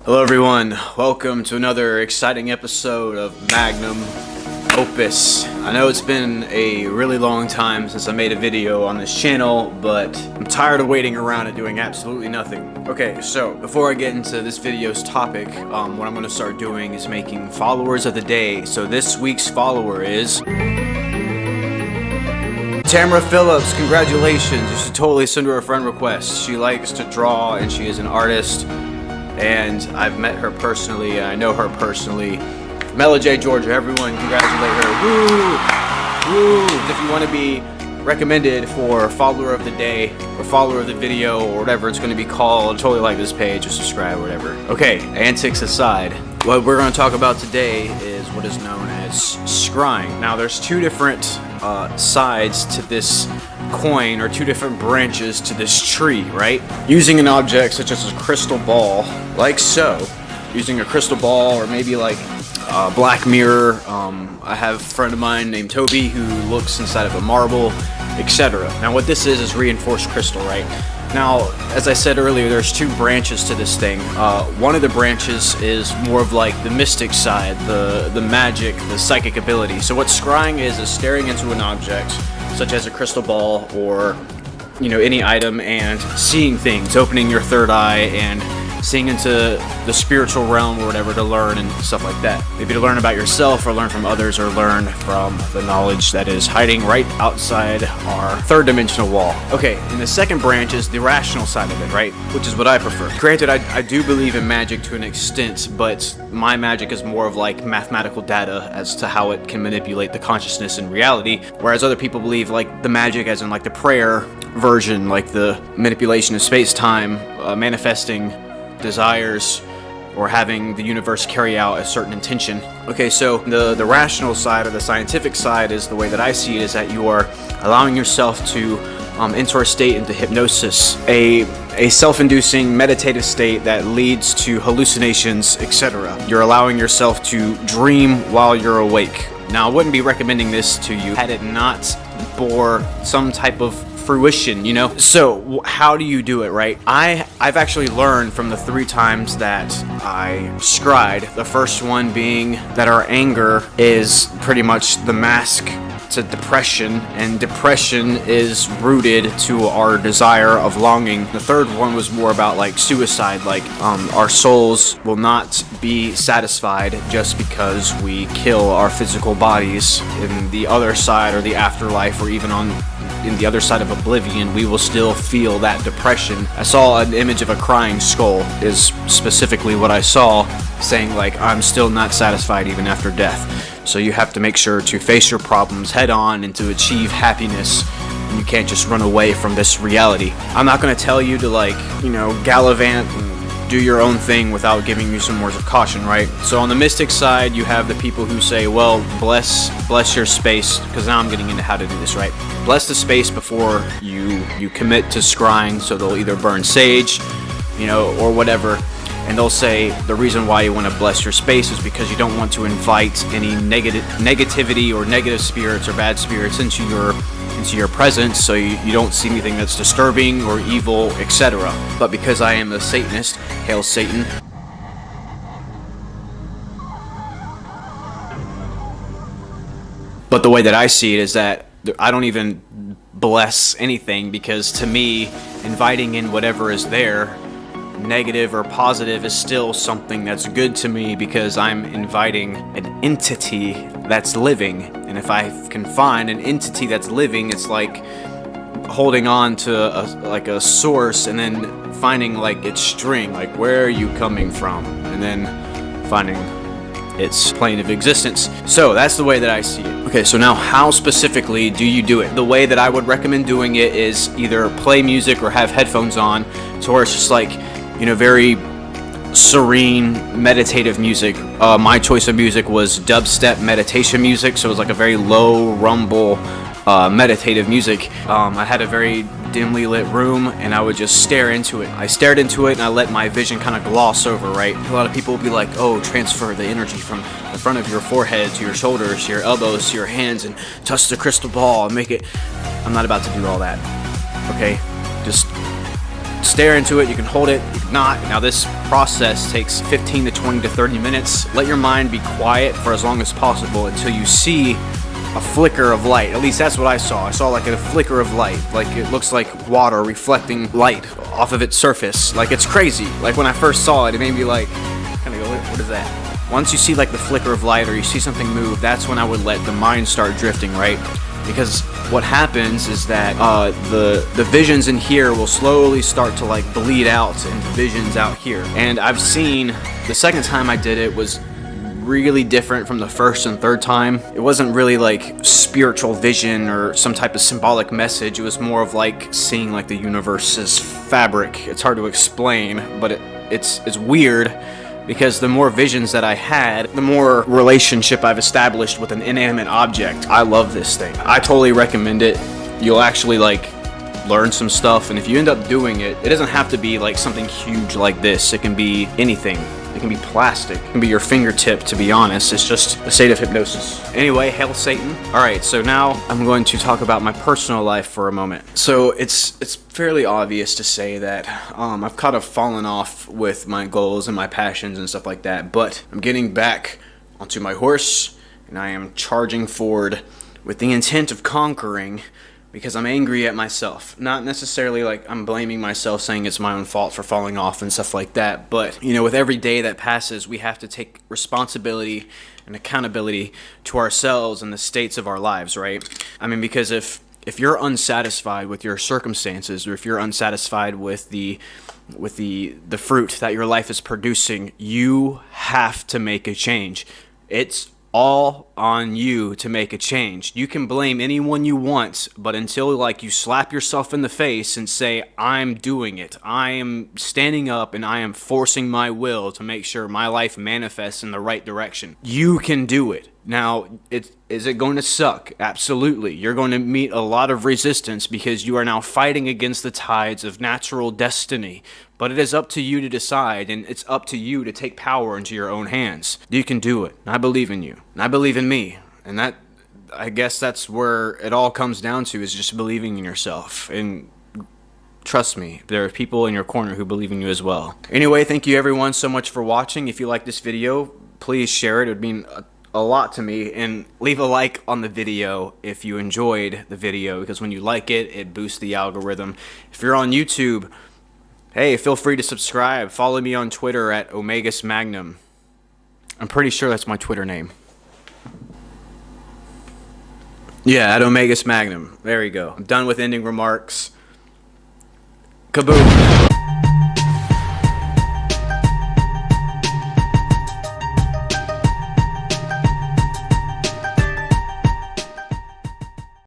Hello everyone, welcome to another exciting episode of Magnum Opus. I know it's been a really long time since I made a video on this channel, but I'm tired of waiting around and doing absolutely nothing. Okay, so before I get into this video's topic, what I'm going to start doing is making followers of the day. So this week's follower is Tamara Phillips. Congratulations, you should totally send her a friend request. She likes to draw and she is an artist. And I've met her personally, I know her personally. Mela J. Georgia, everyone congratulate her. Woo! Woo! If you want to be recommended for follower of the day, or follower of the video, or whatever it's going to be called, totally like this page, or subscribe, or whatever. Okay, antics aside, what we're going to talk about today is what is known as scrying. Now there's two different sides to this coin, or two different branches to this tree, right? Using an object such as a crystal ball, like so, using a crystal ball, or maybe like a black mirror. I have a friend of mine named Toby who looks inside of a marble, etc. Now what this is reinforced crystal, right? Now, as I said earlier, there's two branches to this thing. One of the branches is more of like the mystic side, the magic, the psychic ability. So what scrying is staring into an object, such as a crystal ball or, you know, any item, and seeing things, opening your third eye and seeing into the spiritual realm or whatever to learn and stuff like that. Maybe to learn about yourself, or learn from others, or learn from the knowledge that is hiding right outside our third dimensional wall. Okay, and the second branch is the rational side of it, right? Which is what I prefer. Granted, I do believe in magic to an extent, but my magic is more of like mathematical data as to how it can manipulate the consciousness and reality, whereas other people believe like the magic as in like the prayer version, like the manipulation of space-time, manifesting desires, or having the universe carry out a certain intention. Okay, so the rational side, or the scientific side, is the way that I see it, is that you are allowing yourself to enter a state into hypnosis, a self-inducing meditative state that leads to hallucinations, etc. You're allowing yourself to dream while you're awake. Now, I wouldn't be recommending this to you had it not bore some type of fruition, you know? So how do you do it, right? I've actually learned from the 3 times that I scryed, the first one being that our anger is pretty much the mask to depression, and depression is rooted to our desire of longing. The third one was more about like suicide, like our souls will not be satisfied just because we kill our physical bodies. In the other side, or the afterlife, or even in the other side of oblivion, we will still feel that depression. I saw an image of a crying skull, is specifically what I saw, saying like, I'm still not satisfied even after death. So you have to make sure to face your problems head on and to achieve happiness. And you can't just run away from this reality. I'm not going to tell you to like, you know, gallivant and do your own thing without giving you some words of caution, right? So on the mystic side, you have the people who say, well, bless your space, because now I'm getting into how to do this, right? Bless the space before you commit to scrying. So they'll either burn sage, you know, or whatever. And they'll say the reason why you want to bless your space is because you don't want to invite any negativity or negative spirits or bad spirits into your presence, so you don't see anything that's disturbing or evil, etc. But because I am a Satanist, hail Satan, but the way that I see it is that I don't even bless anything, because to me, inviting in whatever is there, negative or positive, is still something that's good to me, because I'm inviting an entity that's living. And if I can find an entity that's living, it's like holding on to a source and then finding like its string, like where are you coming from, and then finding its plane of existence. So that's the way that I see it. Okay, so now how specifically do you do it? The way that I would recommend doing it is either play music or have headphones on, to where it's just like, you know, very serene, meditative music. My choice of music was dubstep meditation music, so it was like a very low rumble, meditative music. I had a very dimly lit room, and I would just stare into it. I stared into it, and I let my vision kind of gloss over, right? A lot of people will be like, oh, transfer the energy from the front of your forehead to your shoulders, to your elbows, to your hands, and touch the crystal ball and make it... I'm not about to do all that, okay? Just stare into it, you can hold it, you can not. Now this process takes 15 to 20 to 30 minutes. Let your mind be quiet for as long as possible until you see a flicker of light. At least that's what I saw. I saw like a flicker of light. Like it looks like water reflecting light off of its surface. Like it's crazy. Like when I first saw it, it made me like, kind of go, what is that? Once you see like the flicker of light or you see something move, that's when I would let the mind start drifting, right? Because what happens is that the visions in here will slowly start to like bleed out into visions out here. And I've seen, the second time I did it was really different from the first and third time. It wasn't really like spiritual vision or some type of symbolic message. It was more of like seeing like the universe's fabric. It's hard to explain, but it's weird. Because the more visions that I had, the more relationship I've established with an inanimate object. I love this thing. I totally recommend it. You'll actually like learn some stuff, and if you end up doing it, it doesn't have to be like something huge like this. It can be anything. It can be plastic. It can be your fingertip, to be honest. It's just a state of hypnosis. Anyway, hail Satan. Alright, so now I'm going to talk about my personal life for a moment. So it's fairly obvious to say that I've kind of fallen off with my goals and my passions and stuff like that, but I'm getting back onto my horse, and I am charging forward with the intent of conquering, because I'm angry at myself. Not necessarily like I'm blaming myself, saying it's my own fault for falling off and stuff like that, but you know, with every day that passes, we have to take responsibility and accountability to ourselves and the states of our lives, right? I mean, because if you're unsatisfied with your circumstances, or if you're unsatisfied with the fruit that your life is producing, you have to make a change. It's all on you to make a change. You can blame anyone you want, but until like you slap yourself in the face and say, I'm doing it, I am standing up and I am forcing my will to make sure my life manifests in the right direction, you can do it. Now, is it going to suck? Absolutely. You're going to meet a lot of resistance because you are now fighting against the tides of natural destiny. But it is up to you to decide, and it's up to you to take power into your own hands. You can do it. I believe in you. And I believe in me. And that, I guess that's where it all comes down to, is just believing in yourself. And trust me, there are people in your corner who believe in you as well. Anyway, thank you everyone so much for watching. If you like this video, please share it. It would mean a lot to me, and leave a like on the video if you enjoyed the video, because when you like it, it boosts the algorithm. If you're on YouTube, hey, feel free to subscribe. Follow me on Twitter at Omegas Magnum. I'm pretty sure that's my Twitter name. Yeah, at Omegas Magnum. There you go. I'm done with ending remarks. Kaboom.